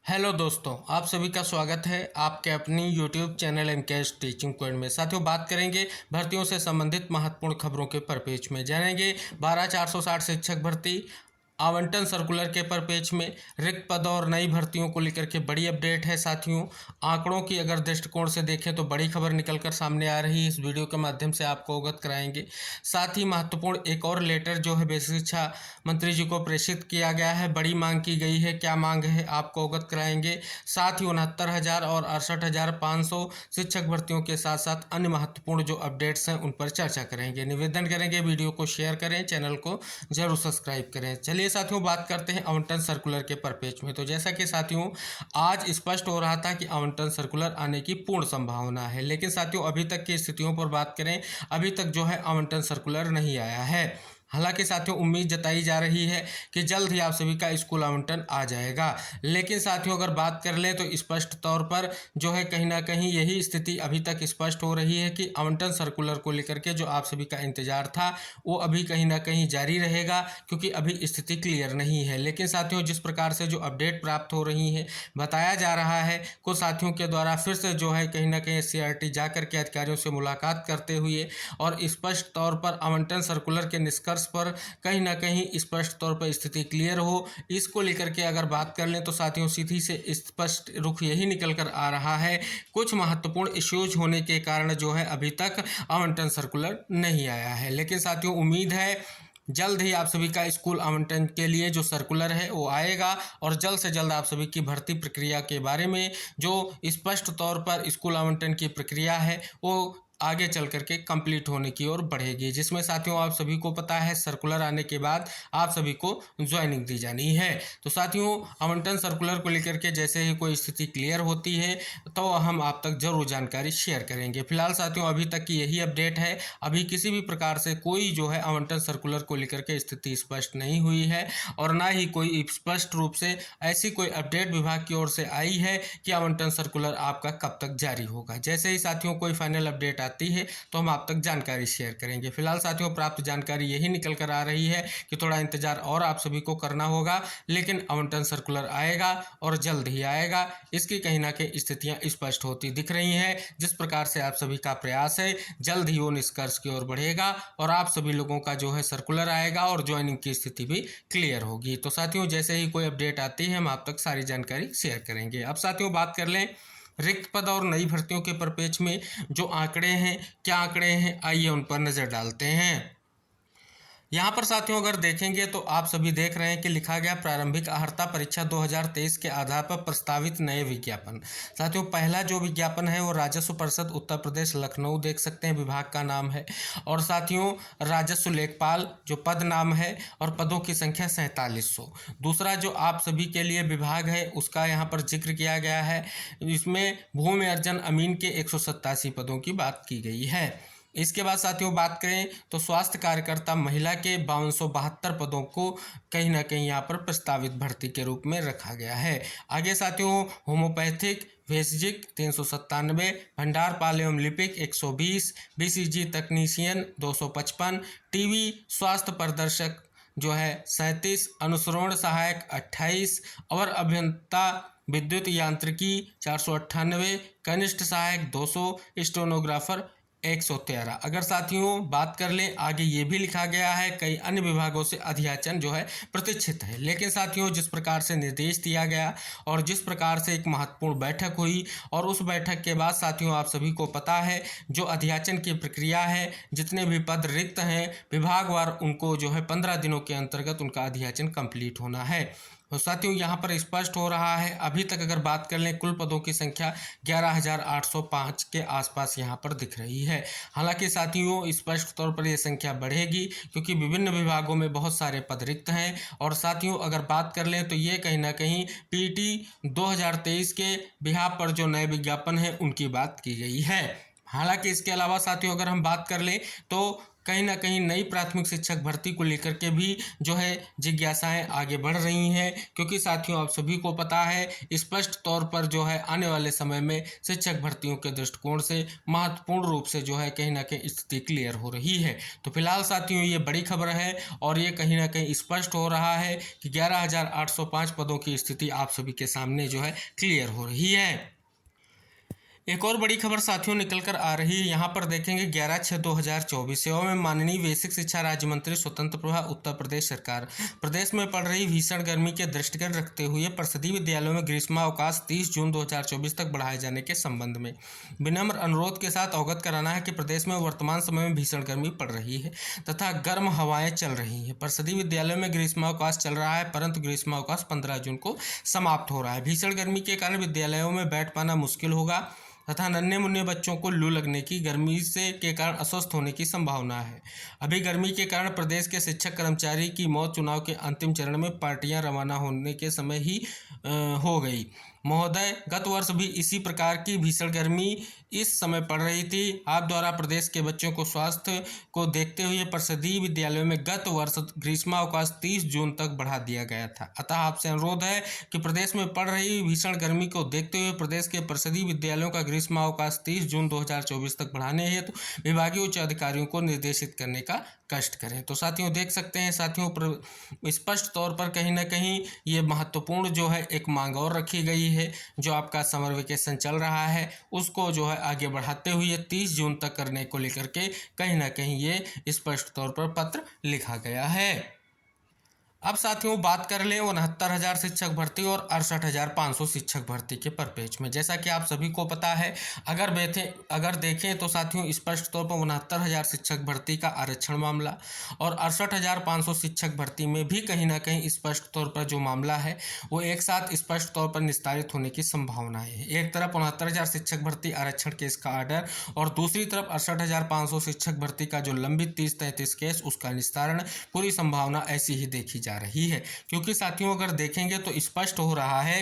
Hello दोस्तों, आप सभी का स्वागत है आपके अपनी YouTube channel MKS teaching point में। साथियों, बात करेंगे भर्तियों से संबंधित महत्वपूर्ण खबरों के परपेज में। जानेंगे 12460 शिक्षक भर्ती आवंटन सर्कुलर के परपेज में, रिक्त पद और नई भर्तियों को लेकर के बड़ी अपडेट है। साथियों, आंकड़ों की अगर दृष्टिकोण से देखें तो बड़ी खबर निकलकर सामने आ रही है। इस वीडियो के माध्यम से आपको अवगत कराएंगे। साथ ही महत्वपूर्ण एक और लेटर जो है बेसिक शिक्षा मंत्री जी को प्रेषित किया गया है। बड़ी मांग की गई है, क्या मांग है आपको अवगत कराएंगे। साथ ही 69,000 और 68,500 शिक्षक भर्तियों के साथ साथ अन्य महत्वपूर्ण जो अपडेट्स हैं उन पर चर्चा करेंगे। निवेदन करेंगे वीडियो को शेयर करें, चैनल को जरूर सब्सक्राइब करें। चलिए साथियों, बात करते हैं आवंटन सर्कुलर के परपेज में। तो जैसा कि साथियों आज स्पष्ट हो रहा था कि आवंटन सर्कुलर आने की पूर्ण संभावना है, लेकिन साथियों अभी तक की स्थितियों पर बात करें, अभी तक जो है आवंटन सर्कुलर नहीं आया है। हालांकि साथियों उम्मीद जताई जा रही है कि जल्द ही आप सभी का स्कूल आवंटन आ जाएगा। लेकिन साथियों अगर बात कर लें तो स्पष्ट तौर पर जो है कहीं ना कहीं यही स्थिति अभी तक स्पष्ट हो रही है कि आवंटन सर्कुलर को लेकर के जो आप सभी का इंतजार था वो अभी कहीं ना कहीं जारी रहेगा, क्योंकि अभी स्थिति क्लियर नहीं है। लेकिन साथियों जिस प्रकार से जो अपडेट प्राप्त हो रही है, बताया जा रहा है कुछ साथियों के द्वारा फिर से जो है कहीं ना कहीं सीआरटी जाकर के अधिकारियों से मुलाकात करते हुए और स्पष्ट तौर पर आवंटन सर्कुलर के निष्कर्ष पर कहीं ना कहीं स्पष्ट तौर पर स्थिति क्लियर हो, इसको लेकर के अगर बात कर लें तो साथियों सीधी से स्पष्ट रुख यही निकल कर आ रहा है, कुछ महत्वपूर्ण इश्यूज होने के कारण जो है अभी तक आवंटन सर्कुलर नहीं आया है। लेकिन साथियों उम्मीद है जल्द ही आप सभी का स्कूल आवंटन के लिए जो सर्कुलर है वो आएगा और जल्द से जल्द आप सभी की भर्ती प्रक्रिया के बारे में जो स्पष्ट तौर पर स्कूल आवंटन की प्रक्रिया है वो आगे चल करके कंप्लीट होने की ओर बढ़ेगी, जिसमें साथियों आप सभी को पता है सर्कुलर आने के बाद आप सभी को ज्वाइनिंग दी जानी है। तो साथियों आवंटन सर्कुलर को लेकर के जैसे ही कोई स्थिति क्लियर होती है तो हम आप तक जरूर जानकारी शेयर करेंगे। फिलहाल साथियों अभी तक की यही अपडेट है, अभी किसी भी प्रकार से कोई जो है आवंटन सर्कुलर को लेकर के स्थिति स्पष्ट नहीं हुई है और ना ही कोई स्पष्ट रूप से ऐसी कोई अपडेट विभाग की ओर से आई है कि आवंटन सर्कुलर आपका कब तक जारी होगा। जैसे ही साथियों कोई फाइनल अपडेट आती है तो हम आप तक जानकारी शेयर करेंगे। फिलहाल साथियों प्राप्त जानकारी यही निकल कर आ रही है कि थोड़ा इंतजार और आप सभी को करना होगा, लेकिन आवंटन सर्कुलर आएगा और जल्द ही आएगा, इसकी कहीं ना कहीं स्थितियां स्पष्ट होती दिख रही हैं। जिस प्रकार से आप सभी का प्रयास है जल्द ही वो निष्कर्ष की ओर बढ़ेगा और आप सभी लोगों का जो है सर्कुलर आएगा और ज्वाइनिंग की स्थिति भी क्लियर होगी। तो साथियों जैसे ही कोई अपडेट आती है हम आप तक सारी जानकारी शेयर करेंगे। अब साथियों बात कर लें रिक्त पद और नई भर्तियों के परपेज में जो आंकड़े हैं, क्या आंकड़े हैं, आइए उन पर नजर डालते हैं। यहाँ पर साथियों अगर देखेंगे तो आप सभी देख रहे हैं कि लिखा गया प्रारंभिक अर्हता परीक्षा 2023 के आधार पर प्रस्तावित नए विज्ञापन। साथियों पहला जो विज्ञापन है वो राजस्व परिषद उत्तर प्रदेश लखनऊ देख सकते हैं, विभाग का नाम है। और साथियों राजस्व लेखपाल जो पद नाम है और पदों की संख्या 4700। दूसरा जो आप सभी के लिए विभाग है उसका यहाँ पर जिक्र किया गया है, इसमें भूमि अर्जन अमीन के 187 पदों की बात की गई है। इसके बाद साथियों बात करें तो स्वास्थ्य कार्यकर्ता महिला के 5272 पदों को कहीं ना कहीं यहाँ पर प्रस्तावित भर्ती के रूप में रखा गया है। आगे साथियों होम्योपैथिक भेषजिक 397, भंडारपाल एवं लिपिक 120, बीसीजी तकनीशियन 255, टीवी स्वास्थ्य प्रदर्शक जो है 37, अनुसरण सहायक 28, और अभियंता विद्युत यांत्रिकी 498, कनिष्ठ सहायक 200, स्टेनोग्राफर 113। अगर साथियों बात कर लें आगे ये भी लिखा गया है कई अन्य विभागों से अधियाचन जो है प्रतीक्षित है। लेकिन साथियों जिस प्रकार से निर्देश दिया गया और जिस प्रकार से एक महत्वपूर्ण बैठक हुई और उस बैठक के बाद साथियों आप सभी को पता है जो अधियाचन की प्रक्रिया है, जितने भी पद रिक्त हैं विभागवार उनको जो है 15 दिनों के अंतर्गत उनका अधियाचन कंप्लीट होना है। तो साथियों यहाँ पर स्पष्ट हो रहा है अभी तक अगर बात कर लें कुल पदों की संख्या 11,805 के आसपास यहाँ पर दिख रही है। हालांकि साथियों स्पष्ट तौर पर यह संख्या बढ़ेगी क्योंकि विभिन्न विभागों में बहुत सारे पद रिक्त हैं। और साथियों अगर बात कर लें तो ये कहीं ना कहीं पीटी 2023 के बिहार पर जो नए विज्ञापन है उनकी बात की गई है। हालांकि इसके अलावा साथियों अगर हम बात कर लें तो कहीं ना कहीं नई प्राथमिक शिक्षक भर्ती को लेकर के भी जो है जिज्ञासाएं आगे बढ़ रही हैं, क्योंकि साथियों आप सभी को पता है स्पष्ट तौर पर जो है आने वाले समय में शिक्षक भर्तियों के दृष्टिकोण से महत्वपूर्ण रूप से जो है कहीं ना कहीं स्थिति क्लियर हो रही है। तो फिलहाल साथियों ये बड़ी खबर है और ये कहीं ना कहीं स्पष्ट हो रहा है कि 11,805 पदों की स्थिति आप सभी के सामने जो है क्लियर हो रही है। एक और बड़ी खबर साथियों निकल कर आ रही है, यहाँ पर देखेंगे 11/6/2024 सेवा में माननीय बेसिक शिक्षा राज्य मंत्री स्वतंत्र प्रभार उत्तर प्रदेश सरकार प्रदेश में पड़ रही भीषण गर्मी के दृष्टिगत रखते हुए परिषदीय विद्यालयों में ग्रीष्मावकाश 30 जून 2024 तक बढ़ाए जाने के संबंध में विनम्र अनुरोध के साथ अवगत कराना है कि प्रदेश में वर्तमान समय में भीषण गर्मी पड़ रही है तथा गर्म हवाएं चल रही हैं। परिषदीय विद्यालयों में ग्रीष्मावकाश चल रहा है, परंतु ग्रीष्मावकाश 15 जून को समाप्त हो रहा है। भीषण गर्मी के कारण विद्यालयों में बैठ पाना मुश्किल होगा तथा नन्हे मुन्ने बच्चों को लू लगने की, गर्मी से के कारण अस्वस्थ होने की संभावना है। अभी गर्मी के कारण प्रदेश के शिक्षक कर्मचारी की मौत चुनाव के अंतिम चरण में पार्टियां रवाना होने के समय ही हो गई। महोदय, गत वर्ष भी इसी प्रकार की भीषण गर्मी इस समय पड़ रही थी। आप द्वारा प्रदेश के बच्चों को स्वास्थ्य को देखते हुए परिषदीय विद्यालयों में गत वर्ष ग्रीष्मावकाश 30 जून तक बढ़ा दिया गया था। अतः आपसे अनुरोध है कि प्रदेश में पड़ रही भीषण गर्मी को देखते हुए प्रदेश के परिषदीय विद्यालयों का ग्रीष्मावकाश 30 जून 2024 तक बढ़ाने हेतु विभागीय उच्च अधिकारियों को निर्देशित करने का कष्ट करें। तो साथियों देख सकते हैं साथियों स्पष्ट तौर पर कहीं ना कहीं ये महत्वपूर्ण जो है एक मांग और रखी गई है। जो आपका समर वेकेशन चल रहा है उसको जो है आगे बढ़ाते हुए 30 जून तक करने को लेकर के कहीं ना कहीं ये स्पष्ट तौर पर पत्र लिखा गया है। अब साथियों बात कर ले 69,000 शिक्षक भर्ती और 68,500 शिक्षक भर्ती के परिपेक्ष में। जैसा कि आप सभी को पता है, अगर देखें तो साथियों स्पष्ट तौर पर 69,000 शिक्षक भर्ती का आरक्षण मामला और 68,500 शिक्षक भर्ती में भी कहीं ना कहीं स्पष्ट तौर पर जो मामला है वो एक साथ स्पष्ट तौर पर निस्तारित होने की संभावना है। एक तरफ 69,000 शिक्षक भर्ती आरक्षण केस का आर्डर और दूसरी तरफ 68,500 शिक्षक भर्ती का जो लंबित 30-33 केस उसका निस्तारण, पूरी संभावना ऐसी ही देखी जा रही है। क्योंकि साथियों अगर देखेंगे तो स्पष्ट हो रहा है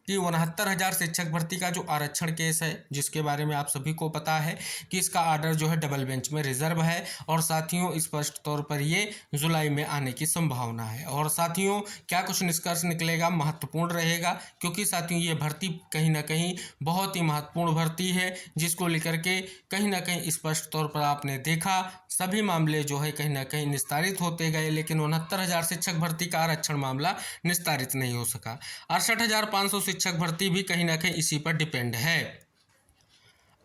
कि 69,000 शिक्षक भर्ती का जो आरक्षण केस है जिसके बारे में आप सभी को पता है कि इसका आर्डर जो है डबल बेंच में रिजर्व है और साथियों स्पष्ट तौर पर ये जुलाई में आने की संभावना है। और साथियों क्या कुछ निष्कर्ष निकलेगा महत्वपूर्ण रहेगा, क्योंकि साथियों ये भर्ती कहीं ना कहीं बहुत ही महत्वपूर्ण भर्ती है जिसको लेकर के कहीं ना कहीं स्पष्ट तौर पर आपने देखा सभी मामले जो है कहीं ना कहीं निस्तारित होते गए, लेकिन 69,000 शिक्षक भर्ती का आरक्षण मामला निस्तारित नहीं हो सका। 68,500 शिक्षक भर्ती भी कहीं ना कहीं इसी पर डिपेंड है।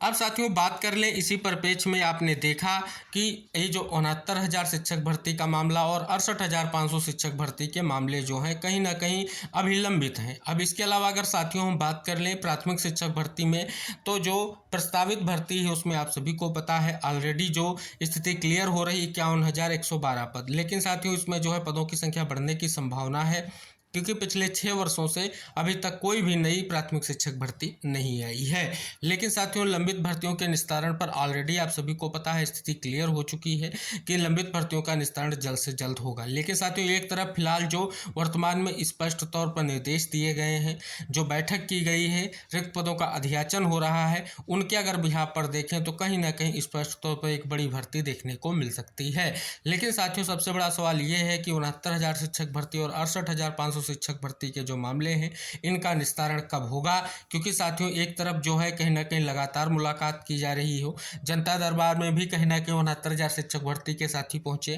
अब साथियों बात कर ले इसी परिप्रेक्ष्य में आपने देखा कि ये जो 69,000 शिक्षक भर्ती का मामला और 68,500 शिक्षक भर्ती के मामले जो हैं कहीं ना कहीं अभी लंबित हैं। अब इसके अलावा अगर साथियों हम बात कर लें प्राथमिक शिक्षक भर्ती में, तो जो प्रस्तावित भर्ती है उसमें आप सभी को पता है ऑलरेडी जो स्थिति क्लियर हो रही 51,112 पद, लेकिन साथियों इसमें जो है पदों की संख्या बढ़ने की संभावना है क्योंकि पिछले 6 वर्षों से अभी तक कोई भी नई प्राथमिक शिक्षक भर्ती नहीं आई है। लेकिन साथियों लंबित भर्तियों के निस्तारण पर ऑलरेडी आप सभी को पता है स्थिति क्लियर हो चुकी है कि लंबित भर्तियों का निस्तारण जल्द से जल्द होगा। लेकिन साथियों एक तरफ फिलहाल जो वर्तमान में स्पष्ट तौर पर निर्देश दिए गए हैं, जो बैठक की गई है, रिक्त पदों का अधियाचन हो रहा है, उनके अगर बिहाफ पर देखें तो कहीं ना कहीं स्पष्ट तौर पर एक बड़ी भर्ती देखने को मिल सकती है। लेकिन साथियों सबसे बड़ा सवाल ये है कि 69,000 शिक्षक भर्ती और 68,500 शिक्षक भर्ती के जो मामले हैं इनका निस्तारण कब होगा, क्योंकि साथियों एक तरफ जो है कहीं ना कहीं लगातार मुलाकात की जा रही हो, जनता दरबार में भी कहीं ना कहीं 69,000 शिक्षक भर्ती के साथी पहुंचे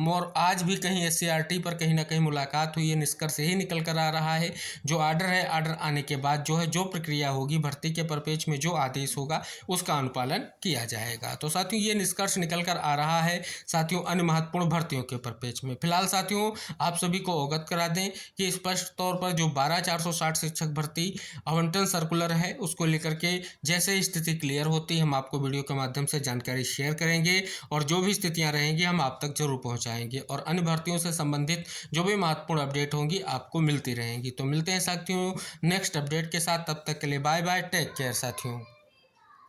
और आज भी कहीं SCRT पर कहीं ना कहीं मुलाकात हुई है। निष्कर्ष यही निकल कर आ रहा है जो आर्डर है, आर्डर आने के बाद जो है जो प्रक्रिया होगी भर्ती के परिप्रेक्ष्य में जो आदेश होगा उसका अनुपालन किया जाएगा। तो साथियों ये निष्कर्ष निकल कर आ रहा है साथियों अन्य महत्वपूर्ण भर्तियों के परिप्रेक्ष्य में। फिलहाल साथियों आप सभी को अवगत करा दें कि स्पष्ट तौर पर जो 12,460 शिक्षक भर्ती आवंटन सर्कुलर है उसको लेकर के जैसे स्थिति क्लियर होती है हम आपको वीडियो के माध्यम से जानकारी शेयर करेंगे और जो भी स्थितियां रहेंगी हम आप तक जरूर पहुंचाएंगे और अन्य भर्तियों से संबंधित जो भी महत्वपूर्ण अपडेट होंगी आपको मिलती रहेंगी। तो मिलते हैं साथियों नेक्स्ट अपडेट के साथ, तब तक के लिए बाय बाय, टेक केयर साथियों।